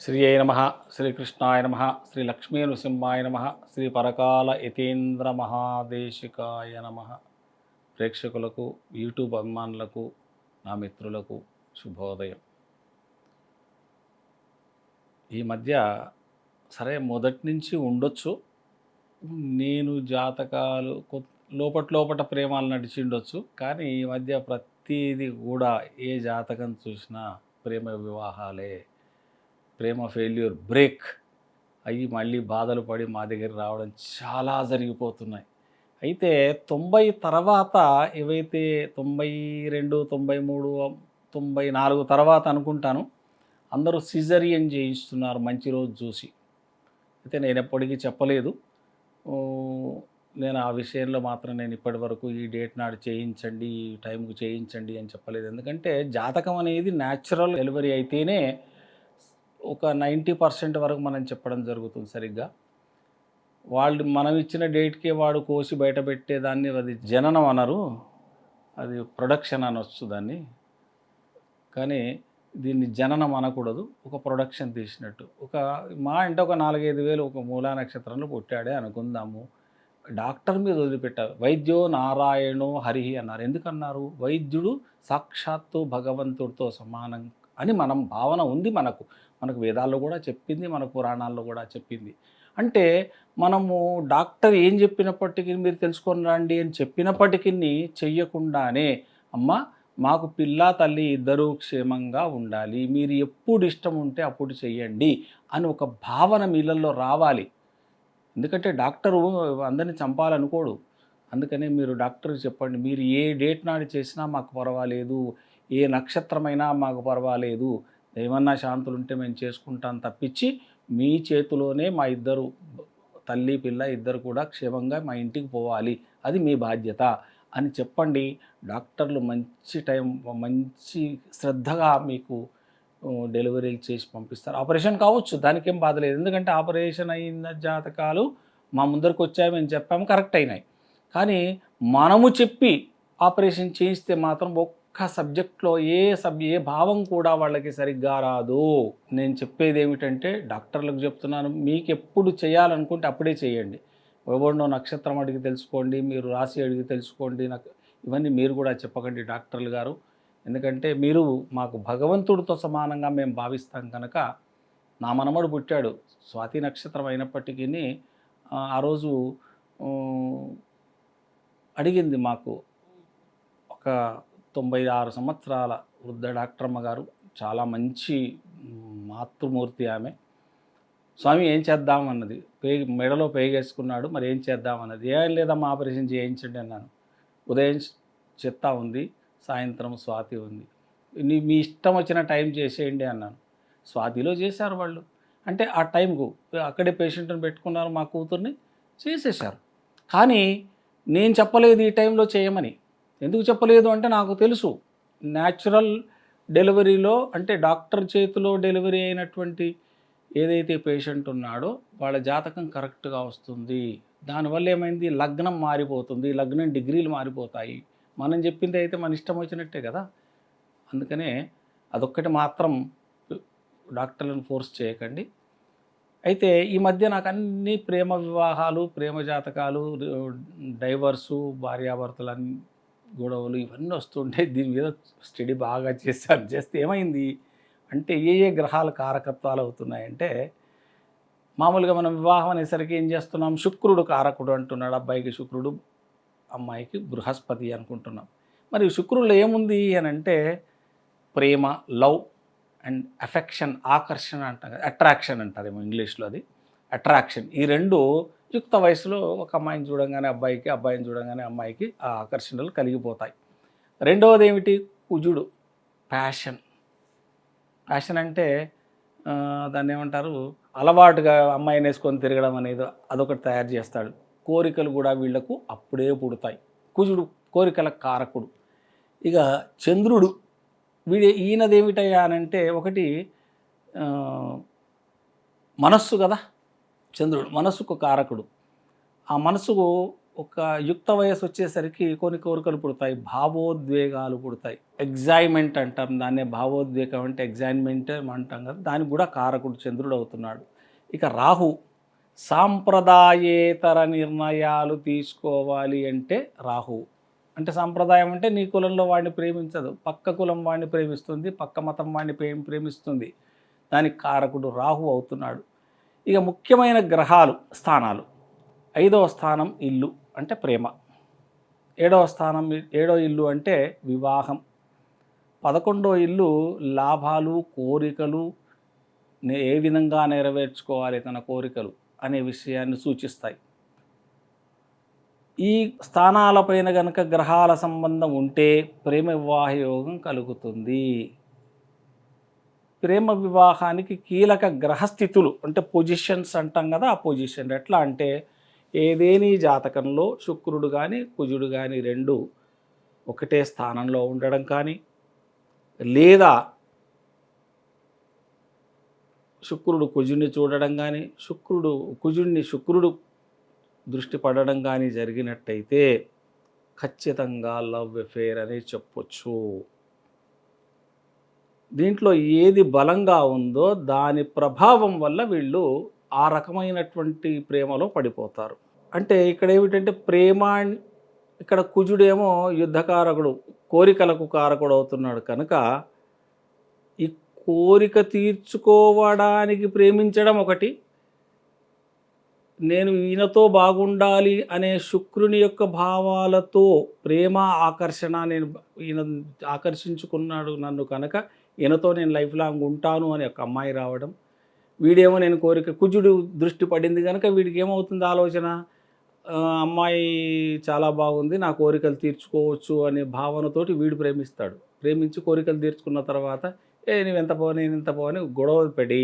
శ్రీ అయి నమ, శ్రీకృష్ణాయ నమ, శ్రీ లక్ష్మీ నృసింహాయ నమ, శ్రీ పరకాల యతీంద్ర మహాదేశికాయ నమ. ప్రేక్షకులకు, యూట్యూబ్ అభిమానులకు, నా మిత్రులకు శుభోదయం. ఈ మధ్య సరే మొదటి నుంచి ఉండొచ్చు, నేను జాతకాలు లోపట ప్రేమాలు నడిచిండొచ్చు, కానీ ఈ మధ్య ప్రతిదీ కూడా ఏ జాతకం చూసినా ప్రేమ వివాహాలే, ప్రేమ ఫెయిల్యూర్ బ్రేక్ అయ్యి మళ్ళీ బాధలు పడి మా దగ్గర రావడం చాలా జరిగిపోతున్నాయి. అయితే 90 తర్వాత ఏవైతే 92, 93, 94 తర్వాత అనుకుంటాను అందరూ సిజరియన్ చేయిస్తున్నారు మంచి రోజు చూసి. అయితే నేను ఎప్పటికీ చెప్పలేదు, నేను ఆ విషయంలో మాత్రం నేను ఇప్పటి వరకు ఈ డేట్ నాడు చేయించండి, ఈ టైంకు చేయించండి అని చెప్పలేదు. ఎందుకంటే జాతకం అనేది న్యాచురల్ డెలివరీ అయితేనే ఒక 90% వరకు మనం చెప్పడం జరుగుతుంది సరిగ్గా. వాళ్ళు మనం ఇచ్చిన డేట్కే వాడు కోసి బయట పెట్టేదాన్ని అది జననం అనరు, అది ప్రొడక్షన్ అనొచ్చు దాన్ని. కానీ దీన్ని జననం అనకూడదు, ఒక ప్రొడక్షన్ తీసినట్టు. మా అంటే ఒక 4-5 వేలు ఒక మూలా నక్షత్రంలో పుట్టాడే అనుకుందాము. డాక్టర్ మీద వదిలిపెట్టారు. వైద్యో నారాయణో హరిహి అన్నారు. ఎందుకన్నారు? వైద్యుడు సాక్షాత్తు భగవంతుడితో సమానం అని మనం భావన ఉంది. మనకు వేదాల్లో కూడా చెప్పింది, మన పురాణాల్లో కూడా చెప్పింది. అంటే మనము డాక్టర్ ఏం చెప్పినప్పటికీ మీరు తెలుసుకొని రండి అని చెప్పినప్పటికీ చెయ్యకుండానే, అమ్మ మాకు పిల్ల తల్లి ఇద్దరూ క్షేమంగా ఉండాలి, మీరు ఎప్పుడు ఇష్టం ఉంటే అప్పుడు చెయ్యండి అని ఒక భావన మీళ్ళల్లో రావాలి. ఎందుకంటే డాక్టరు అందరినీ చంపాలనుకోడు. అందుకనే మీరు డాక్టర్కి చెప్పండి, మీరు ఏ డేట్ నాడు చేసినా మాకు పర్వాలేదు, ఏ నక్షత్రమైనా మాకు పర్వాలేదు, ఏమన్నా శాంతులు ఉంటే మేము చేసుకుంటాం తప్పించి మీ చేతిలోనే మా ఇద్దరు తల్లి పిల్ల ఇద్దరు కూడా క్షేమంగా మా ఇంటికి పోవాలి, అది మీ బాధ్యత అని చెప్పండి. డాక్టర్లు మంచి శ్రద్ధగా మీకు డెలివరీలు చేసి పంపిస్తారు. ఆపరేషన్ కావచ్చు, దానికేం బాధ లేదు. ఎందుకంటే ఆపరేషన్ అయిన జాతకాలు మా ముందరికి వచ్చాయి, మేము చెప్పాము, కరెక్ట్ అయినాయి. కానీ మనము చెప్పి ఆపరేషన్ చేయిస్తే మాత్రం ఒక్క సబ్జెక్ట్లో ఏ భావం కూడా వాళ్ళకి సరిగ్గా రాదు. నేను చెప్పేది ఏమిటంటే డాక్టర్లకు చెప్తున్నాను, మీకు ఎప్పుడు చేయాలనుకుంటే అప్పుడే చేయండి. ఎవరినో నక్షత్రం అడిగి తెలుసుకోండి, మీరు రాశి అడిగి తెలుసుకోండి, నాకు ఇవన్నీ మీరు కూడా చెప్పకండి డాక్టర్లు గారు. ఎందుకంటే మీరు మాకు భగవంతుడితో సమానంగా మేము భావిస్తాం కనుక. నా మనమడు పుట్టాడు స్వాతి నక్షత్రం అయినప్పటికీ ఆ రోజు అడిగింది మాకు ఒక 96 సంవత్సరాల వృద్ధ డాక్టర్మ్మ గారు, చాలా మంచి మాతృమూర్తి ఆమె. స్వామి ఏం చేద్దామన్నది, మెడలో పేగేసుకున్నాడు, మరి ఏం చేద్దామన్నది. ఏం లేదమ్మా ఆపరేషన్ చేయించండి అన్నాను. ఉదయం చిత్త ఉంది, సాయంత్రం స్వాతి ఉంది, మీ ఇష్టం వచ్చిన టైం చేసేయండి అన్నాను. స్వాతిలో చేశారు వాళ్ళు. అంటే ఆ టైంకు అక్కడే పేషెంట్ని పెట్టుకున్నారు, మా కూతుర్ని చేసేశారు. కానీ నేను చెప్పలేదు ఈ టైంలో చేయమని. ఎందుకు చెప్పలేదు అంటే నాకు తెలుసు, న్యాచురల్ డెలివరీలో అంటే డాక్టర్ చేతిలో డెలివరీ అయినటువంటి ఏదైతే పేషెంట్ ఉన్నాడో వాళ్ళ జాతకం కరెక్ట్గా వస్తుంది. దానివల్ల ఏమైంది, లగ్నం మారిపోతుంది, లగ్నం డిగ్రీలు మారిపోతాయి. మనం చెప్పింది అయితే మన ఇష్టం వచ్చినట్టే కదా. అందుకనే అదొక్కటి మాత్రం డాక్టర్లను ఫోర్స్ చేయకండి. అయితే ఈ మధ్య నాకు అన్ని ప్రేమ వివాహాలు, ప్రేమ జాతకాలు, డైవర్సు, భార్యాభర్తలన్నీ గొడవలు ఇవన్నీ వస్తుంటాయి. దీని మీద స్టడీ బాగా చేస్తే ఏమైంది అంటే, ఏ గ్రహాల కారకత్వాలు అవుతున్నాయంటే, మామూలుగా మనం వివాహం అనేసరికి ఏం చేస్తున్నాం, శుక్రుడు కారకుడు అంటున్నాడు. అబ్బాయికి శుక్రుడు, అమ్మాయికి బృహస్పతి అనుకుంటున్నాం. మరి శుక్రుల్లో ఏముంది అని అంటే, ప్రేమ, లవ్ అండ్ అఫెక్షన్, ఆకర్షణ అంటాం కదా, అట్రాక్షన్ అంటారేమో ఇంగ్లీష్లో, అది అట్రాక్షన్. ఈ రెండు యుక్త వయసులో ఒక అమ్మాయిని చూడంగానే అబ్బాయికి, అబ్బాయిని చూడంగానే అమ్మాయికి ఆ ఆకర్షణలు కలిగిపోతాయి. రెండవది ఏమిటి, కుజుడు, ప్యాషన్ అంటే దాన్ని ఏమంటారు, అలవాటుగా అమ్మాయిని వేసుకొని తిరగడం అనేది అదొకటి తయారు చేస్తాడు. కోరికలు కూడా వీళ్లకు అప్పుడే పుడతాయి. కుజుడు కోరికల కారకుడు. ఇక చంద్రుడు, ఈయనది ఏమిటయ్యా అనంటే, ఒకటి మనస్సు కదా, చంద్రుడు మనస్సుకు కారకుడు. ఆ మనస్సుకు ఒక యుక్త వయస్సు వచ్చేసరికి కొన్ని కోరికలు పుడతాయి, భావోద్వేగాలు పుడతాయి. ఎగ్జైట్‌మెంట్ అంటాం దాన్నే. భావోద్వేగం అంటే ఎగ్జైట్‌మెంట్ అంటాం కదా! దానికి కూడా కారకుడు చంద్రుడు అవుతున్నాడు. ఇక రాహు సాంప్రదాయేతర నిర్ణయాలు తీసుకోవాలి అంటే రాహువు. అంటే సాంప్రదాయం అంటే నీ కులంలో వాడిని ప్రేమించదు, పక్క కులం వాడిని ప్రేమిస్తుంది, పక్క మతం వాడిని ప్రేమిస్తుంది. దానికి కారకుడు రాహు అవుతున్నాడు. ఇక ముఖ్యమైన గ్రహాలు స్థానాలు: 5వ స్థానం ఇల్లు అంటే ప్రేమ, 7వ స్థానం 7వ ఇల్లు అంటే వివాహం, 11వ ఇల్లు లాభాలు, కోరికలు, ఏ విధంగా నెరవేర్చుకోవాలి తన కోరికలు అనే విషయాన్ని సూచిస్తాయి. ఈ స్థానాలపైన గనక గ్రహాల సంబంధం ఉంటే ప్రేమ వివాహ యోగం కలుగుతుంది. ప్రేమ వివాహానికి కీలక గ్రహస్థితులు అంటే పొజిషన్స్ అంటాం కదా, ఆ పొజిషన్ ఎట్లా అంటే ఏదేని జాతకంలో శుక్రుడు కానీ కుజుడు కానీ రెండు ఒకటే స్థానంలో ఉండడం కానీ, లేదా శుక్రుడు కుజుడిని చూడడం కానీ, శుక్రుడు దృష్టి పడడం కానీ జరిగినట్టయితే ఖచ్చితంగా లవ్ అఫేర్ అని చెప్పొచ్చు. దీంట్లో ఏది బలంగా ఉందో దాని ప్రభావం వల్ల వీళ్ళు ఆ రకమైనటువంటి ప్రేమలో పడిపోతారు. అంటే ఇక్కడ ఏమిటంటే ఇక్కడ కుజుడేమో యుద్ధకారకుడు, కోరికలకు కారకుడు అవుతున్నాడు కనుక ఈ కోరిక తీర్చుకోవడానికి ప్రేమించడం ఒకటి, నేను ఈయనతో బాగుండాలి అనే శుక్రుని యొక్క భావాలతో ప్రేమ ఆకర్షణ, ఈయన ఆకర్షించుకున్నాడు నన్ను కనుక ఈయనతో నేను లైఫ్ లాంగ్ ఉంటాను అని ఒక అమ్మాయి రావడం, వీడేమో నేను కుజుడు దృష్టి పడింది కనుక వీడికి ఏమవుతుంది ఆలోచన, అమ్మాయి చాలా బాగుంది, నా కోరికలు తీర్చుకోవచ్చు అనే భావనతోటి వీడు ప్రేమిస్తాడు. ప్రేమించి కోరికలు తీర్చుకున్న తర్వాత నువ్వెంత పో నేను ఇంత పో అని గొడవ పడి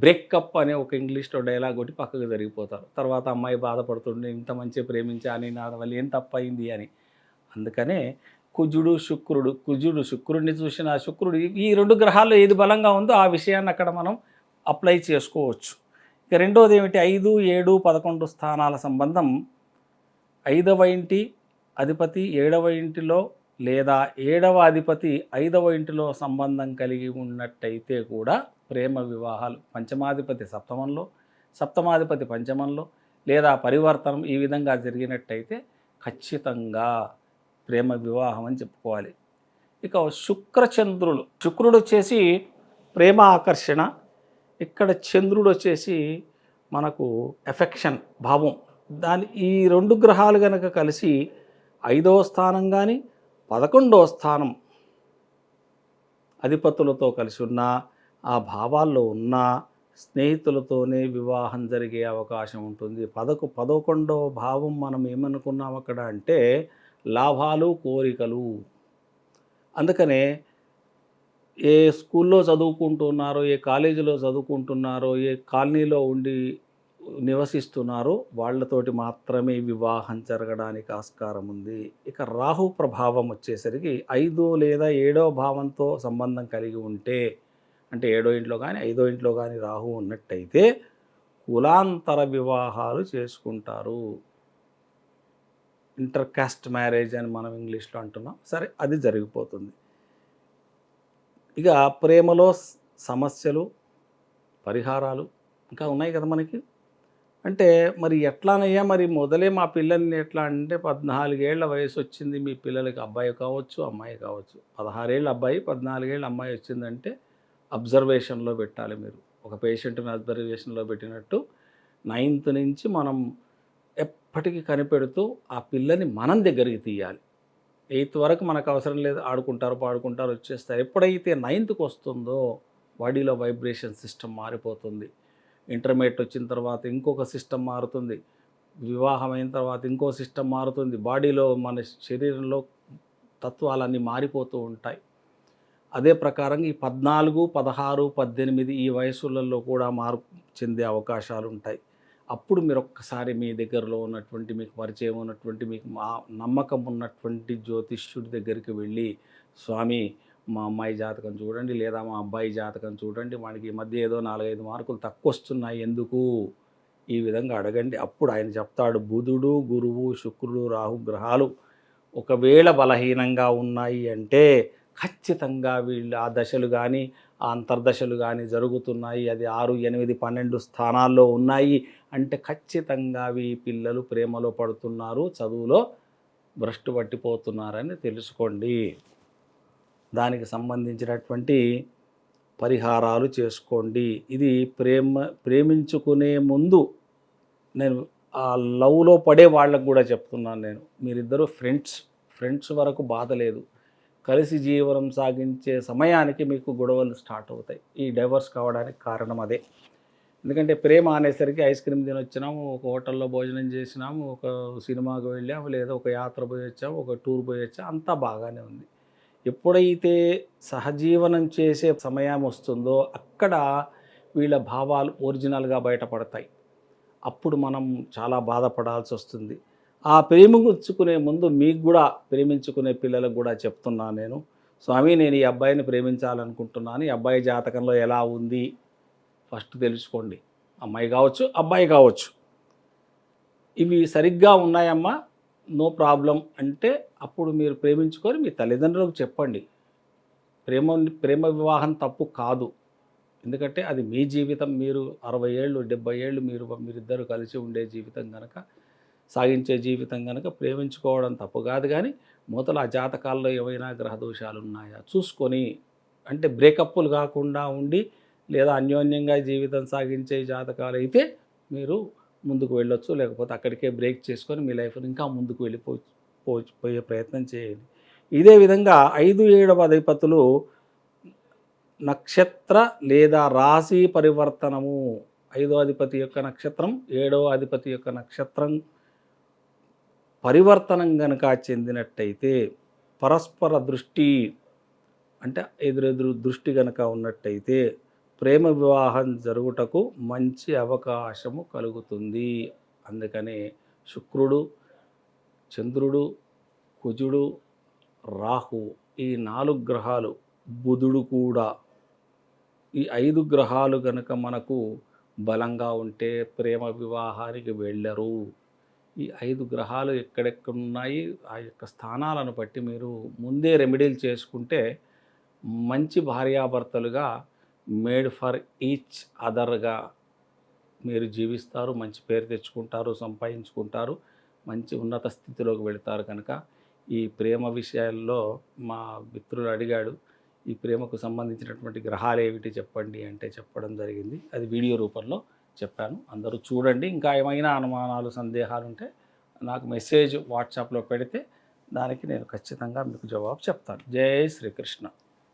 బ్రేకప్ అనే ఒక ఇంగ్లీష్లో డైలాగ్ కొట్టి పక్కకు జరిగిపోతారు. తర్వాత అమ్మాయి బాధపడుతుండే, ఇంత మంచిగా ప్రేమించా అని నా వల్ల ఏం తప్పయింది అని. అందుకనే కుజుడు శుక్రుడిని చూసిన శుక్రుడు ఈ రెండు గ్రహాల్లో ఏది బలంగా ఉందో ఆ విషయాన్ని అక్కడ మనం అప్లై చేసుకోవచ్చు. ఇక రెండోది ఏమిటి, 5, 7, 11 స్థానాల సంబంధం. 5వ ఇంటి అధిపతి 7వ ఇంటిలో లేదా 7వ అధిపతి 5వ ఇంటిలో సంబంధం కలిగి ఉన్నట్టయితే కూడా ప్రేమ వివాహాలు, పంచమాధిపతి సప్తమంలో, సప్తమాధిపతి పంచమంలో లేదా పరివర్తనం ఈ విధంగా జరిగినట్టయితే ఖచ్చితంగా ప్రేమ వివాహం అని చెప్పుకోవాలి. ఇక శుక్రుడు వచ్చేసి ప్రేమ ఆకర్షణ, ఇక్కడ చంద్రుడు వచ్చేసి మనకు ఎఫెక్షన్ భావం. ఈ రెండు గ్రహాలు కనుక కలిసి 5వ స్థానం కానీ 11వ స్థానం అధిపతులతో కలిసి ఉన్న ఆ భావాల్లో ఉన్న స్నేహితులతోనే వివాహం జరిగే అవకాశం ఉంటుంది. 11వ భావం మనం ఏమనుకున్నాం అక్కడ అంటే లాభాలు, కోరికలు. అందుకనే ఏ స్కూల్లో చదువుకుంటున్నారో, ఏ కాలేజీలో చదువుకుంటున్నారో, ఏ కాలనీలో ఉండి నివసిస్తున్నారో వాళ్ళతోటి మాత్రమే వివాహం జరగడానికి ఆస్కారం ఉంది. ఇక రాహు ప్రభావం వచ్చేసరికి 5 లేదా 7వ భావంతో సంబంధం కలిగి ఉంటే, అంటే 7వ ఇంట్లో కానీ 5వ ఇంట్లో కానీ రాహు ఉన్నట్టయితే కులాంతర వివాహాలు చేసుకుంటారు. ఇంటర్ కాస్ట్ మ్యారేజ్ అని మనం ఇంగ్లీష్లో అంటున్నాం. సరే, అది జరిగిపోతుంది. ఇక ప్రేమలో సమస్యలు, పరిహారాలు ఇంకా ఉన్నాయి కదా మనకి. అంటే మరి ఎట్లానయ్యా, మరి మొదలే మా పిల్లల్ని ఎట్లా అంటే 14 ఏళ్ల వయసు వచ్చింది మీ పిల్లలకి, అబ్బాయి కావచ్చు అమ్మాయి కావచ్చు, 16 ఏళ్ళ అబ్బాయి 14 ఏళ్ళ అమ్మాయి వచ్చిందంటే అబ్జర్వేషన్లో పెట్టాలి. మీరు ఒక పేషెంట్ని అబ్జర్వేషన్లో పెట్టినట్టు 9th నుంచి మనం ఎప్పటికీ కనిపెడుతూ ఆ పిల్లని మనం దగ్గరికి తీయాలి. 8th వరకు మనకు అవసరం లేదు, ఆడుకుంటారు పాడుకుంటారు వచ్చేస్తారు. ఎప్పుడైతే 9th వస్తుందో బాడీలో వైబ్రేషన్ సిస్టమ్ మారిపోతుంది. ఇంటర్మీడియట్ వచ్చిన తర్వాత ఇంకొక సిస్టమ్ మారుతుంది, వివాహం అయిన తర్వాత ఇంకో సిస్టమ్ మారుతుంది. బాడీలో మన శరీరంలో తత్వాలన్నీ మారిపోతూ ఉంటాయి. అదే ప్రకారంగా ఈ 14, 16, 18 ఈ వయసులలో కూడా మార్పు చెందే అవకాశాలు ఉంటాయి. అప్పుడు మీరు ఒక్కసారి మీ దగ్గరలో ఉన్నటువంటి, మీకు పరిచయం ఉన్నటువంటి, మీకు నమ్మకం ఉన్నటువంటి జ్యోతిష్యుడి దగ్గరికి వెళ్ళి, స్వామి మా అమ్మాయి జాతకం చూడండి లేదా మా అబ్బాయి జాతకం చూడండి, వాడికి ఈ మధ్య ఏదో 4-5 మార్కులు తక్కువ వస్తున్నాయి, ఎందుకు ఈ విధంగా అడగండి. అప్పుడు ఆయన చెప్తాడు బుధుడు, గురువు, శుక్రుడు, రాహు గ్రహాలు ఒకవేళ బలహీనంగా ఉన్నాయి అంటే ఖచ్చితంగా వీళ్ళు ఆ దశలు కానీ ఆ అంతర్దశలు కానీ జరుగుతున్నాయి. అది 6, 8, 12 స్థానాల్లో ఉన్నాయి అంటే ఖచ్చితంగా ఈ పిల్లలు ప్రేమలో పడుతున్నారు, చదువులో భ్రష్టు పట్టిపోతున్నారని తెలుసుకోండి. దానికి సంబంధించినటువంటి పరిహారాలు చేసుకోండి. ఇది ప్రేమించుకునే ముందు నేను ఆ లవ్‌లో పడే వాళ్ళకి గూడా చెప్తున్నాను నేను. మీరిద్దరూ ఫ్రెండ్స్ వరకు బాధ లేదు. కలిసి జీవనం సాగించే సమయానికి మీకు గొడవలు స్టార్ట్ అవుతాయి. ఈ డైవర్స్ కావడానికి కారణం అదే. ఎందుకంటే ప్రేమ అనేసరికి ఐస్ క్రీమ్ తినొచ్చినాము, ఒక హోటల్‌లో భోజనం చేసినాము, ఒక సినిమాకి వెళ్ళాము, లేదా ఒక యాత్ర పోయొచ్చాము, ఒక టూర్ పోయొచ్చాము, అంతా బాగానే ఉంది. ఎప్పుడైతే సహజీవనం చేసే సమయం వస్తుందో అక్కడ వీళ్ళ భావాలు ఒరిజినల్‌గా బయటపడతాయి. అప్పుడు మనం చాలా బాధపడాల్సొస్తుంది. ఆ ప్రేమించుకునే ముందు మీకు గూడా ప్రేమించుకునే పిల్లలకు గూడా చెప్తున్నాను నేను. స్వామి నేను ఈ అబ్బాయిని ప్రేమించాలనుకుంటున్నాను. ఈ అబ్బాయి జాతకంలో ఎలా ఉంది ఫస్ట్ తెలుసుకోండి. అమ్మాయి కావచ్చు, అబ్బాయి కావచ్చు. ఇవి సరిగ్గా ఉన్నాయమ్మా, నో ప్రాబ్లమ్ అంటే అప్పుడు మీరు ప్రేమించుకొని మీ తల్లిదండ్రులకు చెప్పండి. ప్రేమ వివాహం తప్పు కాదు. ఎందుకంటే అది మీ జీవితం. మీరు 60 ఏళ్ళు 70 ఏళ్ళు మీరిద్దరూ కలిసి ఉండే జీవితం కనుక, సాగించే జీవితం కనుక ప్రేమించుకోవడం తప్పు కాదు. కానీ మూతల ఆ జాతకాల్లో ఏవైనా గ్రహ దోషాలు ఉన్నాయా చూసుకొని, అంటే బ్రేకప్పులు కాకుండా ఉండి లేదా అన్యోన్యంగా జీవితం సాగించే జాతకాలు అయితే మీరు ముందుకు వెళ్ళొచ్చు. లేకపోతే అక్కడికే బ్రేక్ చేసుకొని మీ లైఫ్ని ఇంకా ముందుకు పోయే ప్రయత్నం చేయండి. ఇదే విధంగా 5, 7వ అధిపతులు నక్షత్ర లేదా రాశి పరివర్తనము. 5వ అధిపతి యొక్క నక్షత్రం, 7వ అధిపతి యొక్క నక్షత్రం పరివర్తనం గనక చెందినట్టయితే, పరస్పర దృష్టి అంటే ఎదురెదురు దృష్టి గనక ఉన్నట్టయితే ప్రేమ వివాహం జరుగుటకు మంచి అవకాశము కలుగుతుంది. అందుకనే శుక్రుడు, చంద్రుడు, కుజుడు, రాహు ఈ 4 గ్రహాలు, బుధుడు కూడా, ఈ 5 గ్రహాలు గనక మనకు బలంగా ఉంటే ప్రేమ వివాహానికి వెళ్ళరు. ఈ 5 గ్రహాలు ఎక్కడెక్కడున్నాయి ఆ యొక్క స్థానాలను బట్టి మీరు ముందే రెమెడీలు చేసుకుంటే మంచి భార్యాభర్తలుగా మేడ్ ఫర్ ఈచ్ అదర్‌గా మీరు జీవిస్తారు. మంచి పేరు తెచ్చుకుంటారు, సంపాదించుకుంటారు, మంచి ఉన్నత స్థితిలోకి వెళతారు. కనుక ఈ ప్రేమ విషయాల్లో మా మిత్రుడు అడిగాడు, ఈ ప్రేమకు సంబంధించినటువంటి గ్రహాలు ఏమిటి చెప్పండి అంటే చెప్పడం జరిగింది. అది వీడియో రూపంలో చెప్పాను. అందరూ చూడండి. ఇంకా ఏమైనా అనుమానాలు, సందేహాలు ఉంటే నాకు మెసేజ్ వాట్సాప్‌లో పెడితే దానికి నేను ఖచ్చితంగా మీకు జవాబు చెప్తాను. జై శ్రీకృష్ణ.